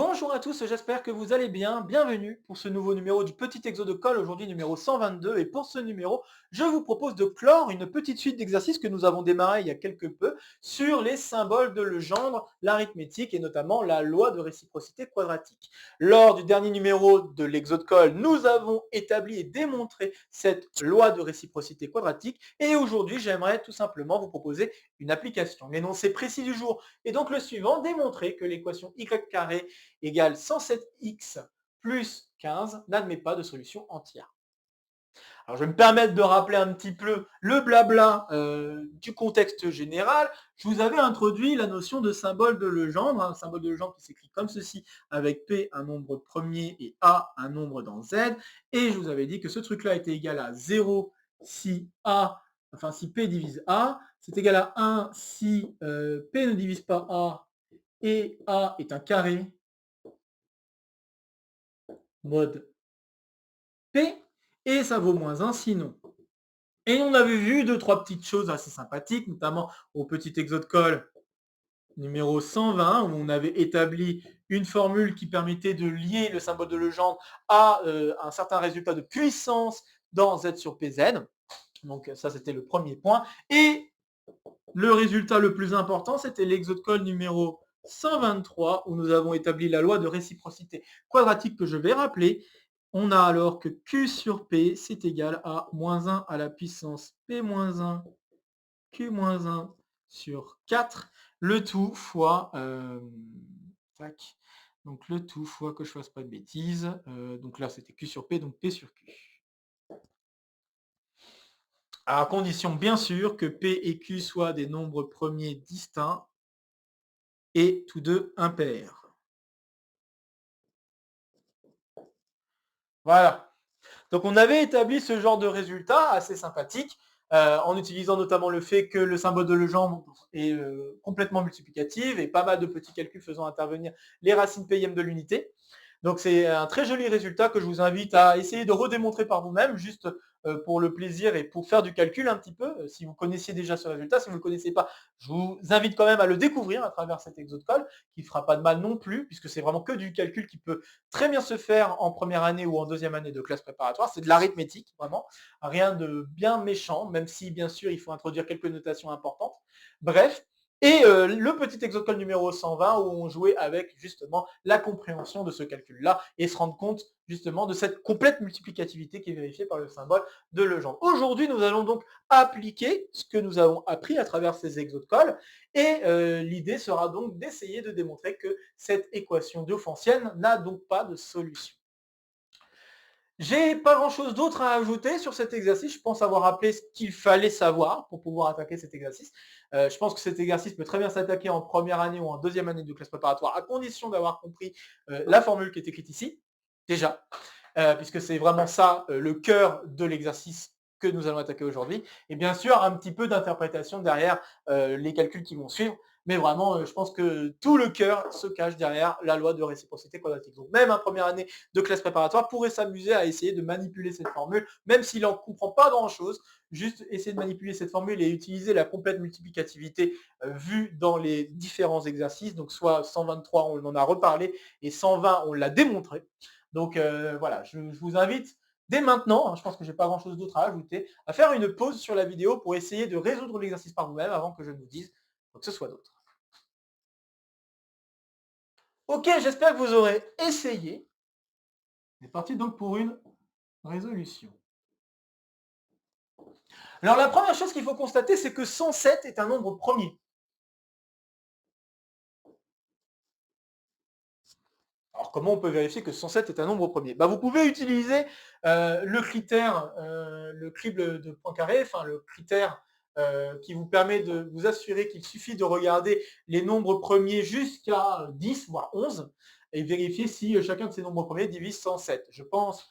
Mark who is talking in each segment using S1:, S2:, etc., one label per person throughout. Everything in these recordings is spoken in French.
S1: Bonjour à tous, j'espère que vous allez bien. Bienvenue pour ce nouveau numéro du Petit Exo de Colle, aujourd'hui numéro 122. Et pour ce numéro, je vous propose de clore une petite suite d'exercices que nous avons démarré il y a quelque peu sur les symboles de Legendre, l'arithmétique et notamment la loi de réciprocité quadratique. Lors du dernier numéro de l'Exo de Colle, nous avons établi et démontré cette loi de réciprocité quadratique. Et aujourd'hui, j'aimerais tout simplement vous proposer une application. L'énoncé précis du jour est donc le suivant: démontrer que l'équation y carré égale 107x plus 15 n'admet pas de solution entière. Alors, je vais me permettre de rappeler un petit peu le blabla du contexte général. Je vous avais introduit la notion de symbole de Legendre, un symbole de Legendre qui s'écrit comme ceci, avec P un nombre premier et A un nombre dans Z. Et je vous avais dit que ce truc-là était égal à 0 si A, enfin si P divise A, c'est égal à 1 si P ne divise pas A et A est un carré mode P, et ça vaut moins 1 sinon. Et on avait vu deux, trois petites choses assez sympathiques, notamment au petit exo de colle numéro 120, où on avait établi une formule qui permettait de lier le symbole de Legendre à un certain résultat de puissance dans Z sur PZ. Donc ça, c'était le premier point. Et le résultat le plus important, c'était l'exo de colle numéro 123, où nous avons établi la loi de réciprocité quadratique que je vais rappeler. On a alors que Q sur P, c'est égal à moins 1 à la puissance P moins 1, Q moins 1 sur 4, le tout fois, tac, donc le tout fois, que je fasse pas de bêtises, donc là c'était Q sur P, donc P sur Q. À condition bien sûr que P et Q soient des nombres premiers distincts et tous deux impairs. Voilà. Donc on avait établi ce genre de résultat assez sympathique, en utilisant notamment le fait que le symbole de Legendre est complètement multiplicatif et pas mal de petits calculs faisant intervenir les racines payem de l'unité. Donc c'est un très joli résultat que je vous invite à essayer de redémontrer par vous-même, juste pour le plaisir et pour faire du calcul un petit peu, si vous connaissiez déjà ce résultat. Si vous ne le connaissez pas, je vous invite quand même à le découvrir à travers cet exo de colle, qui ne fera pas de mal non plus, puisque c'est vraiment que du calcul qui peut très bien se faire en première année ou en deuxième année de classe préparatoire. C'est de l'arithmétique, vraiment. Rien de bien méchant, même si bien sûr il faut introduire quelques notations importantes. Bref, et le petit exocole numéro 120 où on jouait avec justement la compréhension de ce calcul-là et se rendre compte justement de cette complète multiplicativité qui est vérifiée par le symbole de Legendre. Aujourd'hui, nous allons donc appliquer ce que nous avons appris à travers ces exocoles et l'idée sera donc d'essayer de démontrer que cette équation d'Ophantienne n'a donc pas de solution. J'ai pas grand-chose d'autre à ajouter sur cet exercice. Je pense avoir rappelé ce qu'il fallait savoir pour pouvoir attaquer cet exercice. Je pense que cet exercice peut très bien s'attaquer en première année ou en deuxième année de classe préparatoire, à condition d'avoir compris la formule qui est écrite ici, déjà, puisque c'est vraiment ça le cœur de l'exercice que nous allons attaquer aujourd'hui. Et bien sûr, un petit peu d'interprétation derrière les calculs qui vont suivre. Mais vraiment, je pense que tout le cœur se cache derrière la loi de réciprocité quadratique. Donc même en première année de classe préparatoire pourrait s'amuser à essayer de manipuler cette formule, même s'il n'en comprend pas grand-chose, juste essayer de manipuler cette formule et utiliser la complète multiplicativité vue dans les différents exercices. Donc soit 123, on en a reparlé, et 120, on l'a démontré. Donc voilà, je vous invite dès maintenant, je pense que je n'ai pas grand-chose d'autre à ajouter, à faire une pause sur la vidéo pour essayer de résoudre l'exercice par vous-même avant que je ne vous dise quoi que ce soit d'autre. Ok, j'espère que vous aurez essayé. C'est parti donc pour une résolution. Alors la première chose qu'il faut constater, c'est que 107 est un nombre premier. Alors comment on peut vérifier que 107 est un nombre premier? Vous pouvez utiliser le critère, le crible de Poincaré, enfin le critère qui vous permet de vous assurer qu'il suffit de regarder les nombres premiers jusqu'à 10, voire 11, et vérifier si chacun de ces nombres premiers divise 107. Je pense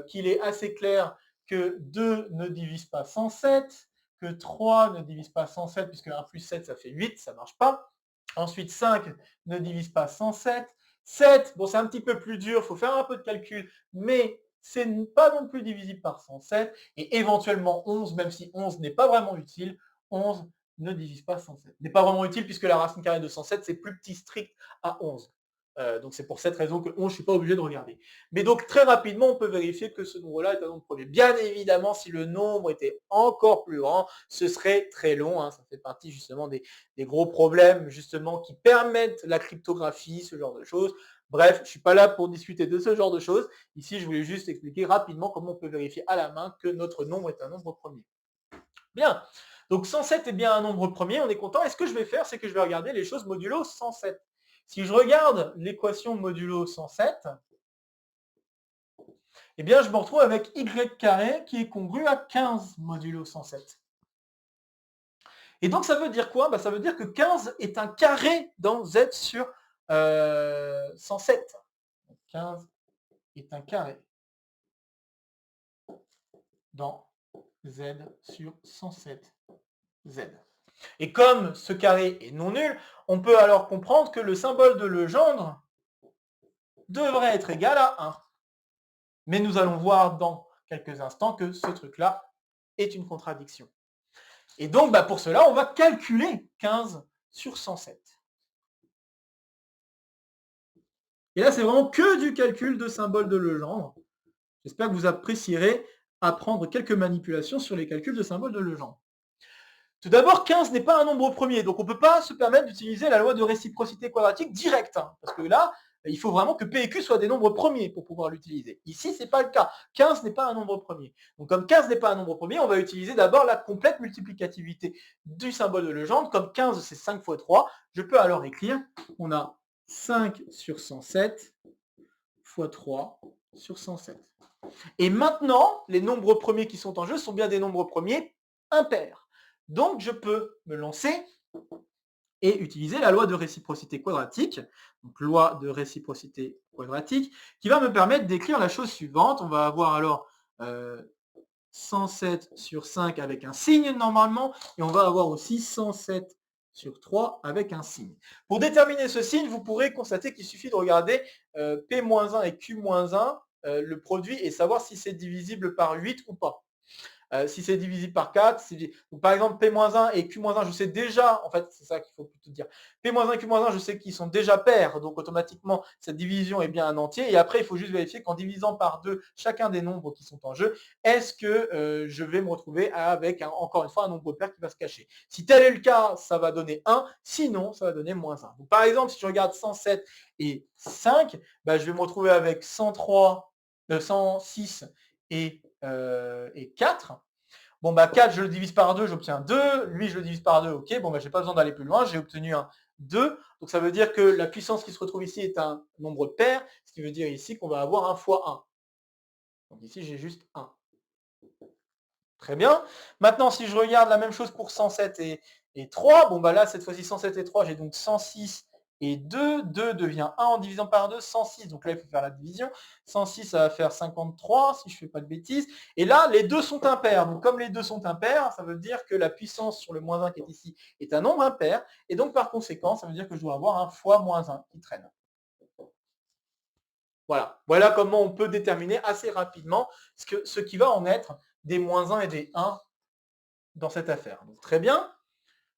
S1: qu'il est assez clair que 2 ne divise pas 107, que 3 ne divise pas 107, puisque 1 plus 7, ça fait 8, ça ne marche pas. Ensuite, 5 ne divise pas 107. 7, bon, c'est un petit peu plus dur, il faut faire un peu de calcul, mais c'est pas non plus divisible par 107. Et éventuellement 11, même si 11 n'est pas vraiment utile, 11 ne divise pas 107. N'est pas vraiment utile puisque la racine carrée de 107, c'est plus petit strict à 11. Donc c'est pour cette raison que 11, je ne suis pas obligé de regarder. Mais donc très rapidement, on peut vérifier que ce nombre-là est un nombre premier. Bien évidemment, si le nombre était encore plus grand, ce serait très long. Ça fait partie justement des gros problèmes justement qui permettent la cryptographie, ce genre de choses. Bref, je ne suis pas là pour discuter de ce genre de choses. Ici, je voulais juste expliquer rapidement comment on peut vérifier à la main que notre nombre est un nombre premier. Bien. Donc 107 est bien un nombre premier, on est content. Et ce que je vais faire, c'est que je vais regarder les choses modulo 107. Si je regarde l'équation modulo 107, eh bien, je me retrouve avec y carré qui est congru à 15 modulo 107. Et donc, ça veut dire quoi? Ça veut dire que 15 est un carré dans z sur 107. 15 est un carré dans z sur 107 z. Et comme ce carré est non nul, on peut alors comprendre que le symbole de Legendre devrait être égal à 1. Mais nous allons voir dans quelques instants que ce truc-là est une contradiction. Et donc, pour cela, on va calculer 15 sur 107. Et là, c'est vraiment que du calcul de symboles de Legendre. J'espère que vous apprécierez apprendre quelques manipulations sur les calculs de symboles de Legendre. Tout d'abord, 15 n'est pas un nombre premier, donc on ne peut pas se permettre d'utiliser la loi de réciprocité quadratique directe, parce que là, il faut vraiment que P et Q soient des nombres premiers pour pouvoir l'utiliser. Ici, ce n'est pas le cas. 15 n'est pas un nombre premier. Donc comme 15 n'est pas un nombre premier, on va utiliser d'abord la complète multiplicativité du symbole de Legendre. Comme 15, c'est 5 fois 3, je peux alors écrire, on a 5 sur 107 fois 3 sur 107. Et maintenant, les nombres premiers qui sont en jeu sont bien des nombres premiers impairs. Donc, je peux me lancer et utiliser la loi de réciprocité quadratique, donc loi de réciprocité quadratique, qui va me permettre d'écrire la chose suivante. On va avoir alors 107 sur 5 avec un signe normalement, et on va avoir aussi 107 sur 3 avec un signe. Pour déterminer ce signe, vous pourrez constater qu'il suffit de regarder P-1 et Q-1, le produit, et savoir si c'est divisible par 8 ou pas. Si c'est divisible par 4, donc, par exemple P-1 et Q-1, je sais déjà, en fait c'est ça qu'il faut plutôt dire, P-1 et Q-1, je sais qu'ils sont déjà pairs, donc automatiquement cette division est bien un entier, et après il faut juste vérifier qu'en divisant par 2 chacun des nombres qui sont en jeu, est-ce que je vais me retrouver avec encore une fois un nombre pair qui va se cacher. Si tel est le cas, ça va donner 1, sinon ça va donner moins 1. Donc, par exemple, si je regarde 107 et 5, je vais me retrouver avec 103, 106 et 4. Bon, 4, je le divise par 2, j'obtiens 2. Lui, je le divise par 2, ok. Bon, j'ai pas besoin d'aller plus loin, j'ai obtenu un 2. Donc, ça veut dire que la puissance qui se retrouve ici est un nombre pair, ce qui veut dire ici qu'on va avoir 1 fois 1. Donc, ici, j'ai juste 1. Très bien. Maintenant, si je regarde la même chose pour 107 et 3, bon, là, cette fois-ci, 107 et 3, j'ai donc 106 et 2. 2 devient 1 en divisant par 2, 106. Donc là, il faut faire la division. 106, ça va faire 53, si je ne fais pas de bêtises. Et là, les deux sont impairs. Donc comme les deux sont impairs, ça veut dire que la puissance sur le moins 1 qui est ici est un nombre impair. Et donc, par conséquent, ça veut dire que je dois avoir un fois moins 1 qui traîne. Voilà. Voilà comment on peut déterminer assez rapidement ce qui va en être des moins 1 et des 1 dans cette affaire. Donc, très bien.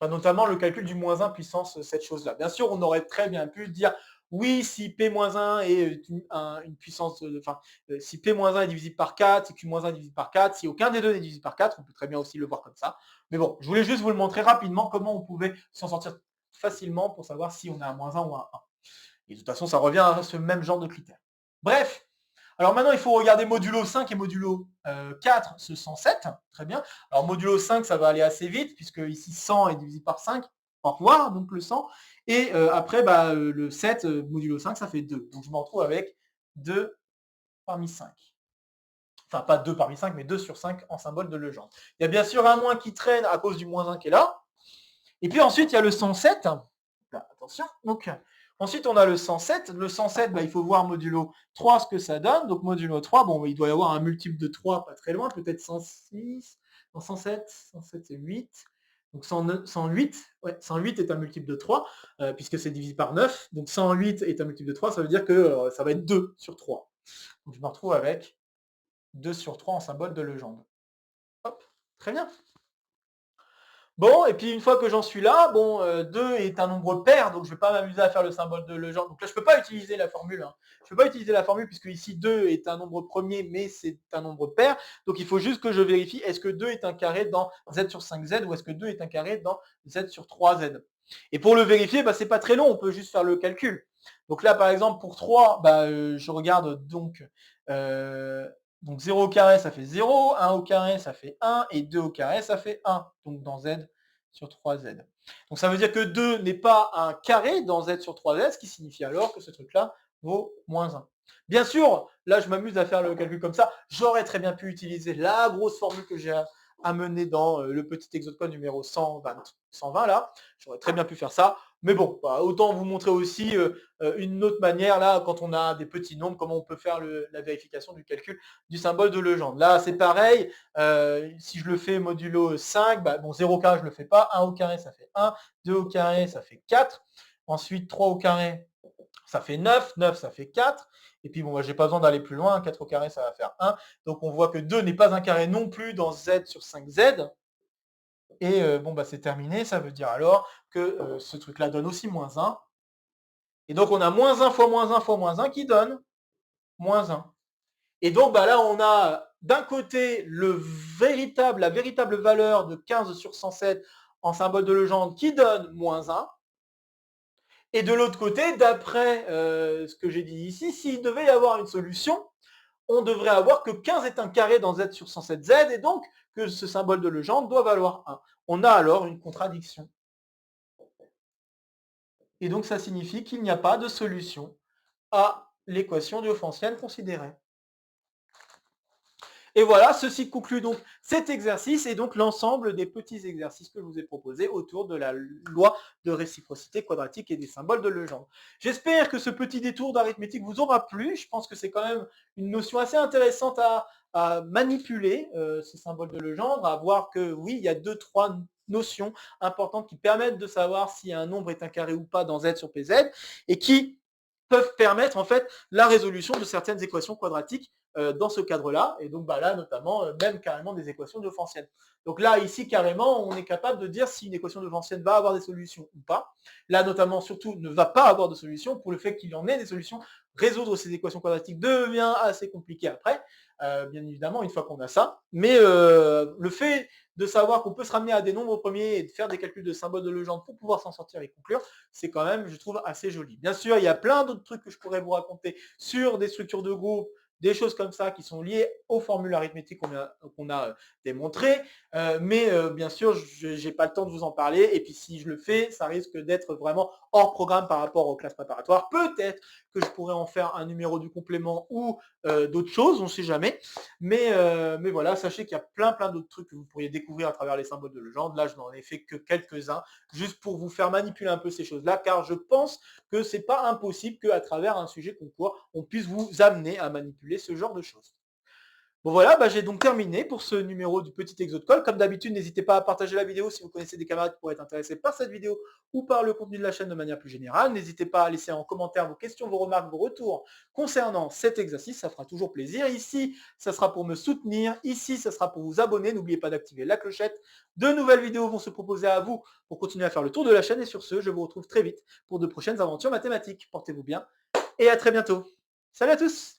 S1: Enfin, notamment le calcul du moins 1 puissance cette chose-là. Bien sûr, on aurait très bien pu dire oui, si P-1 est une puissance, si P-1 est divisible par 4, si Q-1 est divisible par 4, si aucun des deux n'est divisible par 4, on peut très bien aussi le voir comme ça. Mais bon, je voulais juste vous le montrer rapidement comment on pouvait s'en sortir facilement pour savoir si on a un moins 1 ou un 1. Et de toute façon, ça revient à ce même genre de critères. Bref, alors maintenant, il faut regarder modulo 5 et modulo 4, ce 107. Très bien. Alors modulo 5, ça va aller assez vite, puisque ici 100 est divisé par 5. Au revoir, donc le 100. Et après, le 7, modulo 5, ça fait 2. Donc je me retrouve avec 2 parmi 5. Enfin, pas 2 parmi 5, mais 2 sur 5 en symbole de Legendre. Il y a bien sûr un moins qui traîne à cause du moins 1 qui est là. Et puis ensuite, il y a le 107. Là, attention. Donc, ensuite, on a le 107. Le 107, il faut voir modulo 3 ce que ça donne. Donc, modulo 3, il doit y avoir un multiple de 3 pas très loin, peut-être 106, 107, 107 c'est 8. Donc 108, 108 est un multiple de 3, puisque c'est divisé par 9. Donc 108 est un multiple de 3, ça veut dire que ça va être 2 sur 3. Donc je me retrouve avec 2 sur 3 en symbole de Legendre. Hop, très bien. Bon, et puis une fois que j'en suis là, bon, 2 est un nombre pair, donc je ne vais pas m'amuser à faire le symbole de Legendre. Donc là, je ne peux pas utiliser la formule, hein. Je ne peux pas utiliser la formule puisque ici 2 est un nombre premier, mais c'est un nombre pair. Donc il faut juste que je vérifie, est-ce que 2 est un carré dans z sur 5z ou est-ce que 2 est un carré dans z sur 3z. Et pour le vérifier, bah, c'est pas très long, on peut juste faire le calcul. Donc là, par exemple, pour 3, bah, je regarde donc 0 au carré, ça fait 0, 1 au carré, ça fait 1, et 2 au carré, ça fait 1. Donc dans z sur 3z. Donc ça veut dire que 2 n'est pas un carré dans z sur 3z, ce qui signifie alors que ce truc-là vaut moins 1. Bien sûr, là je m'amuse à faire le calcul comme ça, j'aurais très bien pu utiliser la grosse formule que j'ai amenée dans le petit exocode numéro 120 là, j'aurais très bien pu faire ça, mais bon, bah, autant vous montrer aussi une autre manière, là, quand on a des petits nombres, comment on peut faire la vérification du calcul du symbole de Legendre. Là, c'est pareil, si je le fais modulo 5, bah, bon, 0 au carré, je ne le fais pas, 1 au carré, ça fait 1, 2 au carré, ça fait 4, ensuite 3 au carré, ça fait 9, 9, ça fait 4, et puis bon, bah, j'ai pas besoin d'aller plus loin, 4 au carré, ça va faire 1, donc on voit que 2 n'est pas un carré non plus dans z sur 5z, et bon, bah, c'est terminé, ça veut dire alors que ce truc-là donne aussi moins 1, et donc on a moins 1 fois moins 1 fois moins 1 qui donne moins 1. Et donc bah, là, on a d'un côté la véritable valeur de 15 sur 107 en symbole de Legendre qui donne moins 1. Et de l'autre côté, d'après ce que j'ai dit ici, s'il devait y avoir une solution, on devrait avoir que 15 est un carré dans z sur 107z, et donc que ce symbole de Legendre doit valoir 1. On a alors une contradiction. Et donc ça signifie qu'il n'y a pas de solution à l'équation différénciable considérée. Et voilà, ceci conclut donc cet exercice et donc l'ensemble des petits exercices que je vous ai proposés autour de la loi de réciprocité quadratique et des symboles de Legendre. J'espère que ce petit détour d'arithmétique vous aura plu. Je pense que c'est quand même une notion assez intéressante à manipuler, ces symboles de Legendre, à voir que oui, il y a 2-3 notions importantes qui permettent de savoir si un nombre est un carré ou pas dans Z sur PZ, et qui peuvent permettre en fait la résolution de certaines équations quadratiques dans ce cadre-là, et donc bah, là notamment même carrément des équations différéentielles. Donc là ici carrément on est capable de dire si une équation différéentielle va avoir des solutions ou pas. Là notamment surtout ne va pas avoir de solution, pour le fait qu'il en ait des solutions, résoudre ces équations quadratiques devient assez compliqué après, bien évidemment une fois qu'on a ça, mais le fait de savoir qu'on peut se ramener à des nombres premiers et de faire des calculs de symboles de Legendre pour pouvoir s'en sortir et conclure, c'est quand même, je trouve, assez joli. Bien sûr, il y a plein d'autres trucs que je pourrais vous raconter sur des structures de groupe, des choses comme ça qui sont liées aux formules arithmétiques qu'on a démontrées, mais bien sûr, je n'ai pas le temps de vous en parler, et puis si je le fais, ça risque d'être vraiment hors programme par rapport aux classes préparatoires. Peut-être que je pourrais en faire un numéro du complément ou d'autres choses, on ne sait jamais, mais voilà, sachez qu'il y a plein d'autres trucs que vous pourriez découvrir à travers les symboles de Legendre. Là, je n'en ai fait que quelques-uns, juste pour vous faire manipuler un peu ces choses-là, car je pense que c'est pas impossible qu'à travers un sujet concours, on puisse vous amener à manipuler ce genre de choses. Bon voilà, bah, j'ai donc terminé pour ce numéro du petit exo de colle. Comme d'habitude, n'hésitez pas à partager la vidéo si vous connaissez des camarades qui pourraient être intéressés par cette vidéo ou par le contenu de la chaîne de manière plus générale. N'hésitez pas à laisser en commentaire vos questions, vos remarques, vos retours concernant cet exercice, ça fera toujours plaisir. Ici, ça sera pour me soutenir. Ici, ça sera pour vous abonner. N'oubliez pas d'activer la clochette. De nouvelles vidéos vont se proposer à vous pour continuer à faire le tour de la chaîne. Et sur ce, je vous retrouve très vite pour de prochaines aventures mathématiques. Portez-vous bien et à très bientôt. Salut à tous!